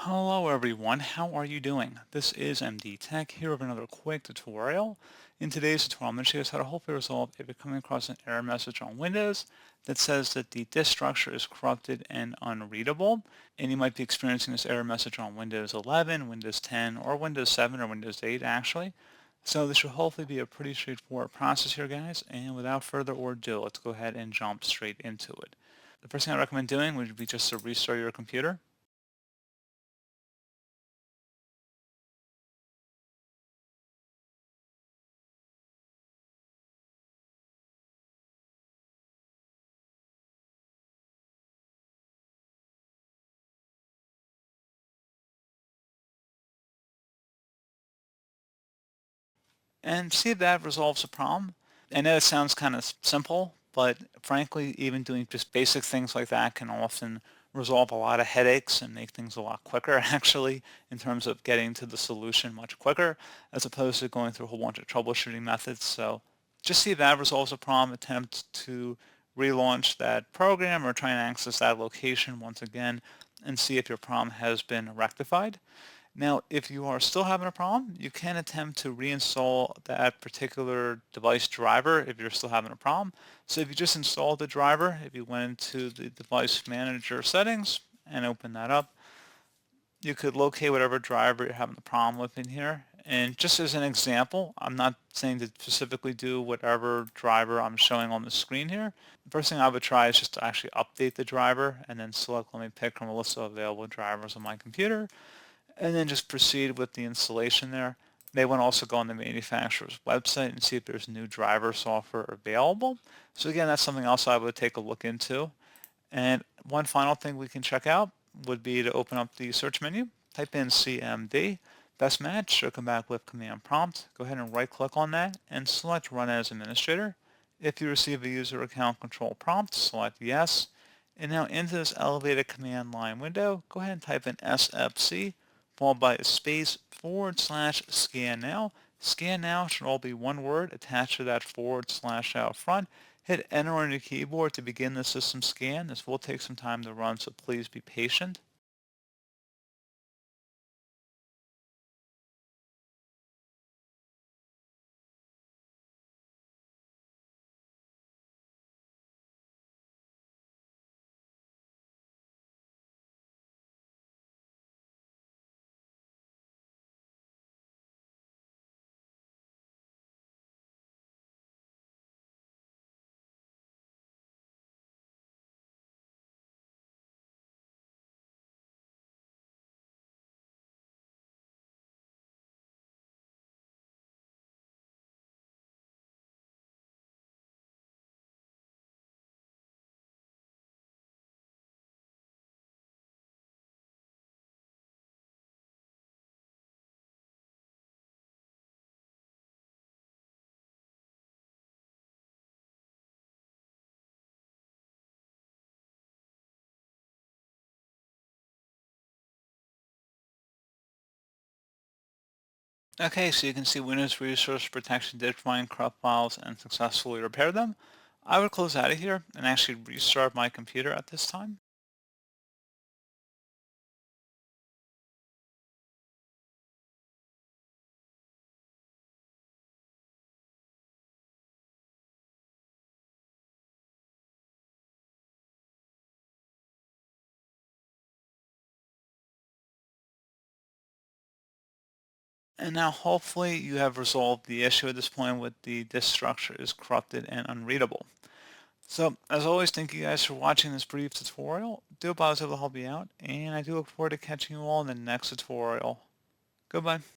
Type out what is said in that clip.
Hello everyone, how are you doing? This is MD Tech here with another quick tutorial. In today's tutorial, I'm going to show you how to hopefully resolve if you're coming across an error message on Windows that says that the disk structure is corrupted and unreadable, and you might be experiencing this error message on Windows 11, Windows 10, or Windows 7 or Windows 8 actually. So this should hopefully be a pretty straightforward process here, guys, and without further ado, let's go ahead and jump straight into it. The first thing I recommend doing would be just to restart your computer. And see if that resolves the problem. I know it sounds kind of simple, but frankly, even doing just basic things like that can often resolve a lot of headaches and make things a lot quicker, actually, in terms of getting to the solution much quicker, as opposed to going through a whole bunch of troubleshooting methods. So just see if that resolves the problem. Attempt to relaunch that program or try and access that location once again and see if your problem has been rectified. Now, if you are still having a problem, you can attempt to reinstall that particular device driver if you're still having a problem. So if you just installed the driver, if you went into the device manager settings and open that up, you could locate whatever driver you're having the problem with in here. And just as an example, I'm not saying to specifically do whatever driver I'm showing on the screen here. The first thing I would try is just to actually update the driver and then select, let me pick from a list of available drivers on my computer, and then just proceed with the installation there. They want to also go on the manufacturer's website and see if there's new driver software available. So again, that's something else I would take a look into. And one final thing we can check out would be to open up the search menu, type in CMD, best match, should come back with command prompt. Go ahead and right click on that and select run as administrator. If you receive a user account control prompt, select yes. And now into this elevated command line window, go ahead and type in SFC followed by a space / scan now. Scan now should all be one word attached to that / out front. Hit enter on your keyboard to begin the system scan. This will take some time to run, so please be patient. Okay, so you can see Windows Resource Protection did find corrupt files and successfully repair them. I would close out of here and actually restart my computer at this time. And now hopefully you have resolved the issue at this point with the disk structure is corrupted and unreadable. So as always, thank you guys for watching this brief tutorial. Do hope I was able to help you out, and I do look forward to catching you all in the next tutorial. Goodbye.